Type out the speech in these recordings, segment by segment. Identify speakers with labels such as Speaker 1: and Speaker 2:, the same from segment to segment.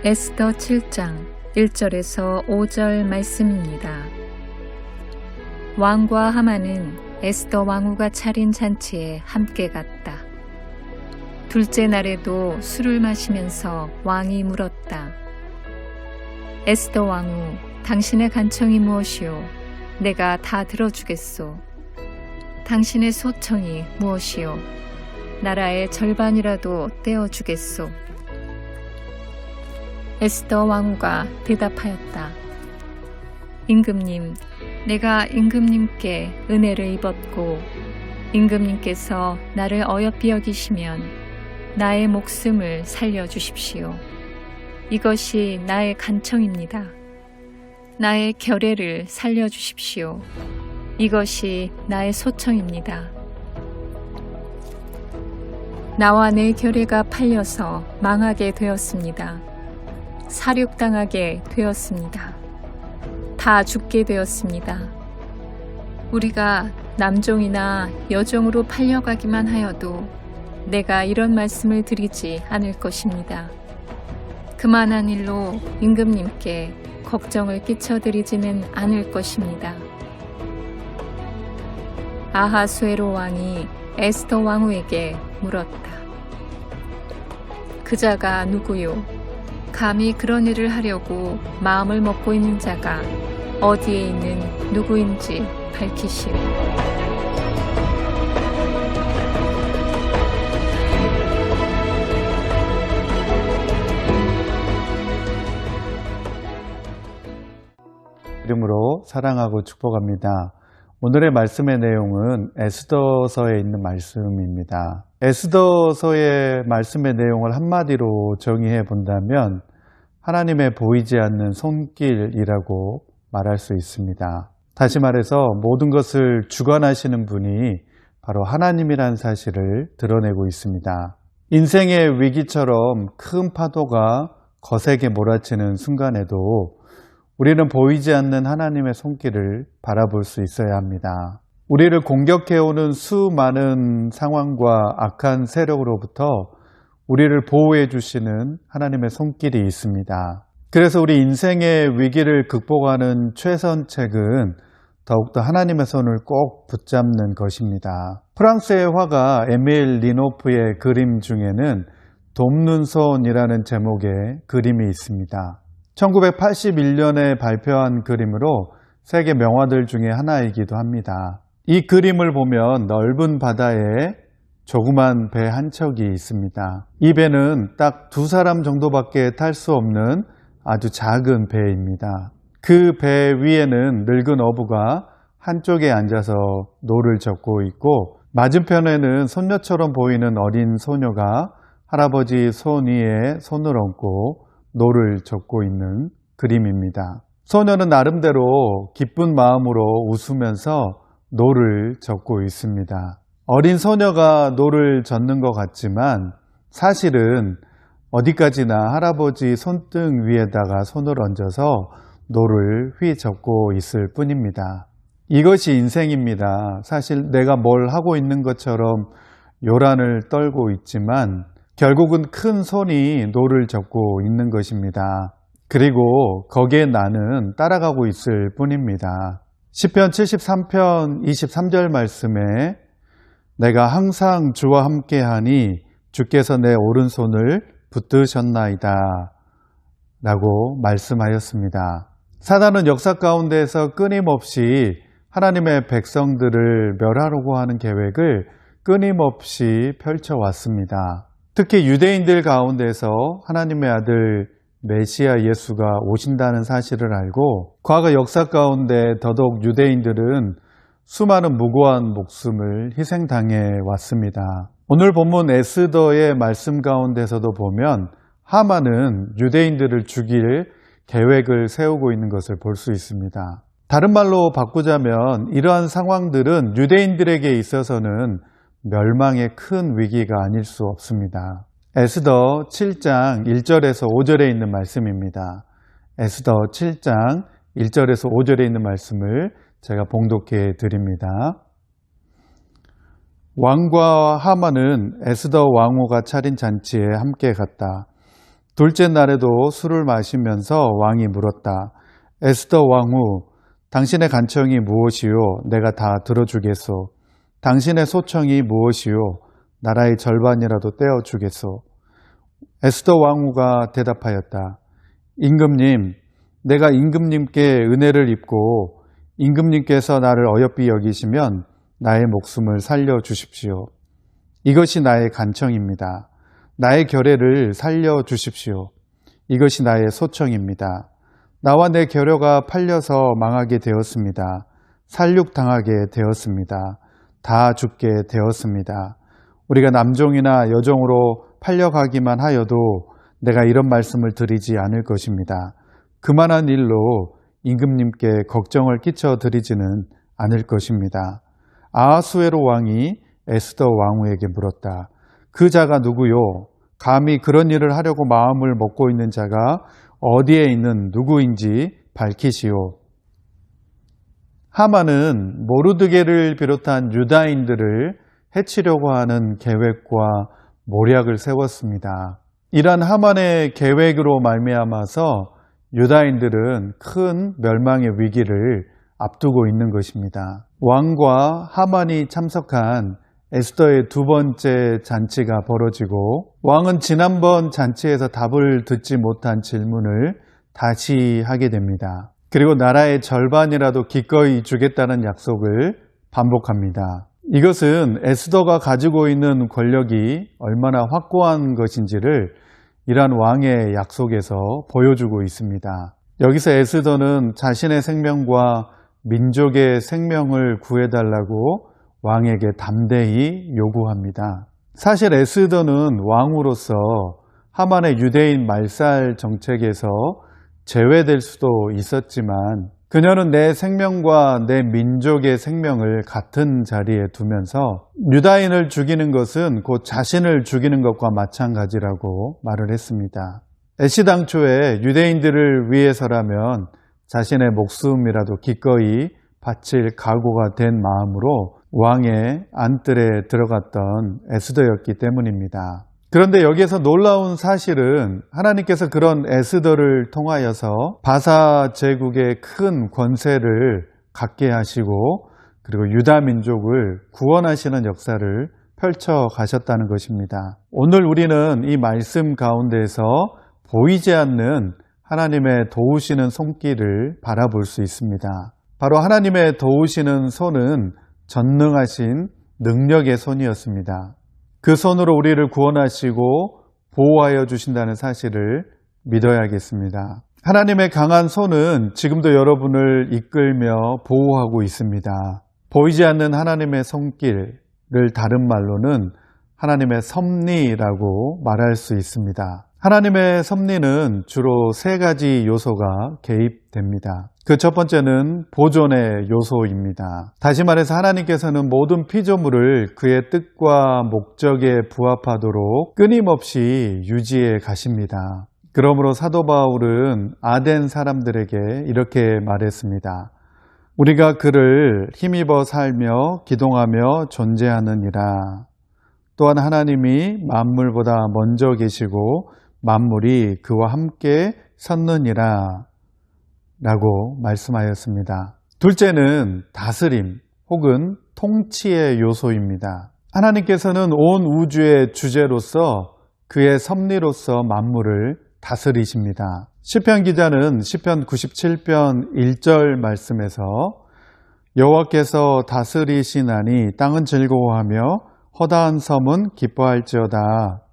Speaker 1: 에스더 7장 1절에서 5절 말씀입니다. 왕과 하만은 에스더 왕후가 차린 잔치에 함께 갔다. 둘째 날에도 술을 마시면서 왕이 물었다. 에스더 왕후, 당신의 간청이 무엇이오? 내가 다 들어주겠소. 당신의 소청이 무엇이오? 나라의 절반이라도 떼어주겠소. 에스더 왕후가 대답하였다. 임금님, 내가 임금님께 은혜를 입었고 임금님께서 나를 어여삐 여기시면 나의 목숨을 살려주십시오. 이것이 나의 간청입니다. 나의 결례를 살려주십시오. 이것이 나의 소청입니다. 나와 내 결례가 팔려서 망하게 되었습니다. 사륙당하게 되었습니다. 다 죽게 되었습니다. 우리가 남종이나 여종으로 팔려가기만 하여도 내가 이런 말씀을 드리지 않을 것입니다. 그만한 일로 임금님께 걱정을 끼쳐드리지는 않을 것입니다. 아하수에로 왕이 에스더 왕후에게 물었다. 그 자가 누구요? 감히 그런 일을 하려고 마음을 먹고 있는 자가 어디에 있는 누구인지 밝히시오.
Speaker 2: 이름으로 사랑하고 축복합니다. 오늘의 말씀의 내용은 에스더서에 있는 말씀입니다. 에스더서의 말씀의 내용을 한마디로 정의해 본다면 하나님의 보이지 않는 손길이라고 말할 수 있습니다. 다시 말해서 모든 것을 주관하시는 분이 바로 하나님이란 사실을 드러내고 있습니다. 인생의 위기처럼 큰 파도가 거세게 몰아치는 순간에도 우리는 보이지 않는 하나님의 손길을 바라볼 수 있어야 합니다. 우리를 공격해오는 수많은 상황과 악한 세력으로부터 우리를 보호해 주시는 하나님의 손길이 있습니다. 그래서 우리 인생의 위기를 극복하는 최선책은 더욱더 하나님의 손을 꼭 붙잡는 것입니다. 프랑스의 화가 에밀 리노프의 그림 중에는 돕는 손이라는 제목의 그림이 있습니다. 1981년에 발표한 그림으로 세계 명화들 중에 하나이기도 합니다. 이 그림을 보면 넓은 바다에 조그만 배 한 척이 있습니다. 이 배는 딱 두 사람 정도밖에 탈 수 없는 아주 작은 배입니다. 그 배 위에는 늙은 어부가 한쪽에 앉아서 노를 젓고 있고 맞은편에는 손녀처럼 보이는 어린 소녀가 할아버지 손 위에 손을 얹고 노를 젓고 있는 그림입니다. 소녀는 나름대로 기쁜 마음으로 웃으면서 노를 젓고 있습니다. 어린 소녀가 노를 젓는 것 같지만 사실은 어디까지나 할아버지 손등 위에다가 손을 얹어서 노를 휘젓고 있을 뿐입니다. 이것이 인생입니다. 사실 내가 뭘 하고 있는 것처럼 요란을 떨고 있지만 결국은 큰 손이 노를 젓고 있는 것입니다. 그리고 거기에 나는 따라가고 있을 뿐입니다. 시편 73편 23절 말씀에 내가 항상 주와 함께하니 주께서 내 오른손을 붙드셨나이다 라고 말씀하였습니다. 사단은 역사 가운데에서 끊임없이 하나님의 백성들을 멸하려고 하는 계획을 끊임없이 펼쳐왔습니다. 특히 유대인들 가운데서 하나님의 아들 메시아 예수가 오신다는 사실을 알고 과거 역사 가운데 더더욱 유대인들은 수많은 무고한 목숨을 희생당해 왔습니다. 오늘 본문 에스더의 말씀 가운데서도 보면 하만은 유대인들을 죽일 계획을 세우고 있는 것을 볼 수 있습니다. 다른 말로 바꾸자면 이러한 상황들은 유대인들에게 있어서는 멸망의 큰 위기가 아닐 수 없습니다. 에스더 7장 1절에서 5절에 있는 말씀입니다. 에스더 7장 1절에서 5절에 있는 말씀을 제가 봉독해 드립니다. 왕과 하만은 에스더 왕후가 차린 잔치에 함께 갔다. 둘째 날에도 술을 마시면서 왕이 물었다. 에스더 왕후, 당신의 간청이 무엇이요? 내가 다 들어주겠소. 당신의 소청이 무엇이요? 나라의 절반이라도 떼어주겠소. 에스더 왕후가 대답하였다. 임금님, 내가 임금님께 은혜를 입고 임금님께서 나를 어여삐 여기시면 나의 목숨을 살려주십시오. 이것이 나의 간청입니다. 나의 결례를 살려주십시오. 이것이 나의 소청입니다. 나와 내 결례가 팔려서 망하게 되었습니다. 살육당하게 되었습니다. 다 죽게 되었습니다. 우리가 남종이나 여종으로 팔려가기만 하여도 내가 이런 말씀을 드리지 않을 것입니다. 그만한 일로 임금님께 걱정을 끼쳐드리지는 않을 것입니다. 아하수에로 왕이 에스더 왕후에게 물었다. 그 자가 누구요? 감히 그런 일을 하려고 마음을 먹고 있는 자가 어디에 있는 누구인지 밝히시오. 하만은 모르드게를 비롯한 유다인들을 해치려고 하는 계획과 모략을 세웠습니다. 이러한 하만의 계획으로 말미암아서 유다인들은 큰 멸망의 위기를 앞두고 있는 것입니다. 왕과 하만이 참석한 에스더의 두 번째 잔치가 벌어지고 왕은 지난번 잔치에서 답을 듣지 못한 질문을 다시 하게 됩니다. 그리고 나라의 절반이라도 기꺼이 주겠다는 약속을 반복합니다. 이것은 에스더가 가지고 있는 권력이 얼마나 확고한 것인지를 이러한 왕의 약속에서 보여주고 있습니다. 여기서 에스더는 자신의 생명과 민족의 생명을 구해달라고 왕에게 담대히 요구합니다. 사실 에스더는 왕으로서 하만의 유대인 말살 정책에서 제외될 수도 있었지만 그녀는 내 생명과 내 민족의 생명을 같은 자리에 두면서 유다인을 죽이는 것은 곧 자신을 죽이는 것과 마찬가지라고 말을 했습니다. 애시당초에 유대인들을 위해서라면 자신의 목숨이라도 기꺼이 바칠 각오가 된 마음으로 왕의 안뜰에 들어갔던 에스더였기 때문입니다. 그런데 여기에서 놀라운 사실은 하나님께서 그런 에스더를 통하여서 바사 제국의 큰 권세를 갖게 하시고 그리고 유다 민족을 구원하시는 역사를 펼쳐 가셨다는 것입니다. 오늘 우리는 이 말씀 가운데에서 보이지 않는 하나님의 도우시는 손길을 바라볼 수 있습니다. 바로 하나님의 도우시는 손은 전능하신 능력의 손이었습니다. 그 손으로 우리를 구원하시고 보호하여 주신다는 사실을 믿어야겠습니다. 하나님의 강한 손은 지금도 여러분을 이끌며 보호하고 있습니다. 보이지 않는 하나님의 손길을 다른 말로는 하나님의 섭리라고 말할 수 있습니다. 하나님의 섭리는 주로 세 가지 요소가 개입됩니다. 그 첫 번째는 보존의 요소입니다. 다시 말해서 하나님께서는 모든 피조물을 그의 뜻과 목적에 부합하도록 끊임없이 유지해 가십니다. 그러므로 사도 바울은 아덴 사람들에게 이렇게 말했습니다. 우리가 그를 힘입어 살며 기동하며 존재하느니라. 또한 하나님이 만물보다 먼저 계시고 만물이 그와 함께 섰느니라 라고 말씀하였습니다. 둘째는 다스림 혹은 통치의 요소입니다. 하나님께서는 온 우주의 주제로서 그의 섭리로서 만물을 다스리십니다. 시편 기자는 시편 97편 1절 말씀에서 여호와께서 다스리시나니 땅은 즐거워하며 허다한 섬은 기뻐할지어다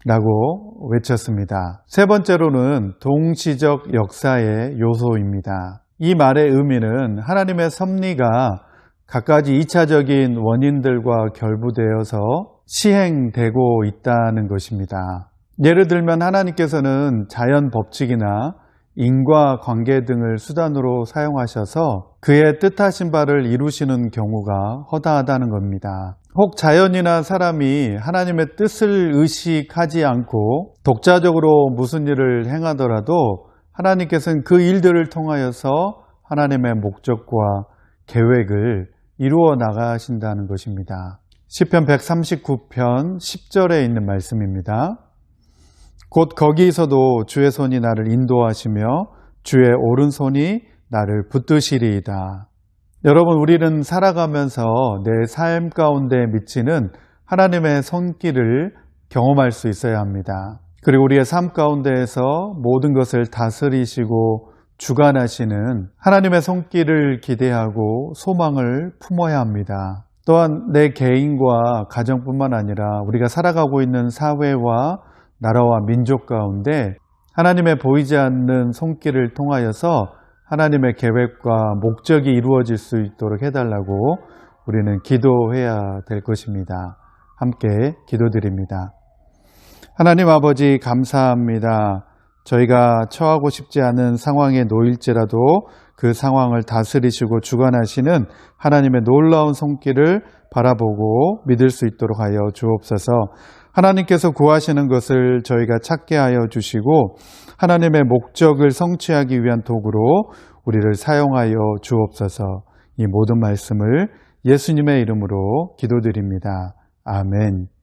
Speaker 2: 라고 외쳤습니다. 세 번째로는 동시적 역사의 요소입니다. 이 말의 의미는 하나님의 섭리가 갖가지 2차적인 원인들과 결부되어서 시행되고 있다는 것입니다. 예를 들면 하나님께서는 자연 법칙이나 인과관계 등을 수단으로 사용하셔서 그의 뜻하신 바를 이루시는 경우가 허다하다는 겁니다. 혹 자연이나 사람이 하나님의 뜻을 의식하지 않고 독자적으로 무슨 일을 행하더라도 하나님께서는 그 일들을 통하여서 하나님의 목적과 계획을 이루어 나가신다는 것입니다. 시편 139편 10절에 있는 말씀입니다. 곧 거기서도 주의 손이 나를 인도하시며 주의 오른손이 나를 붙드시리이다. 여러분, 우리는 살아가면서 내 삶 가운데 미치는 하나님의 손길을 경험할 수 있어야 합니다. 그리고 우리의 삶 가운데에서 모든 것을 다스리시고 주관하시는 하나님의 손길을 기대하고 소망을 품어야 합니다. 또한 내 개인과 가정뿐만 아니라 우리가 살아가고 있는 사회와 나라와 민족 가운데 하나님의 보이지 않는 손길을 통하여서 하나님의 계획과 목적이 이루어질 수 있도록 해달라고 우리는 기도해야 될 것입니다. 함께 기도드립니다. 하나님 아버지, 감사합니다. 저희가 처하고 싶지 않은 상황에 놓일지라도 그 상황을 다스리시고 주관하시는 하나님의 놀라운 손길을 바라보고 믿을 수 있도록 하여 주옵소서. 하나님께서 구하시는 것을 저희가 찾게 하여 주시고 하나님의 목적을 성취하기 위한 도구로 우리를 사용하여 주옵소서. 이 모든 말씀을 예수님의 이름으로 기도드립니다. 아멘.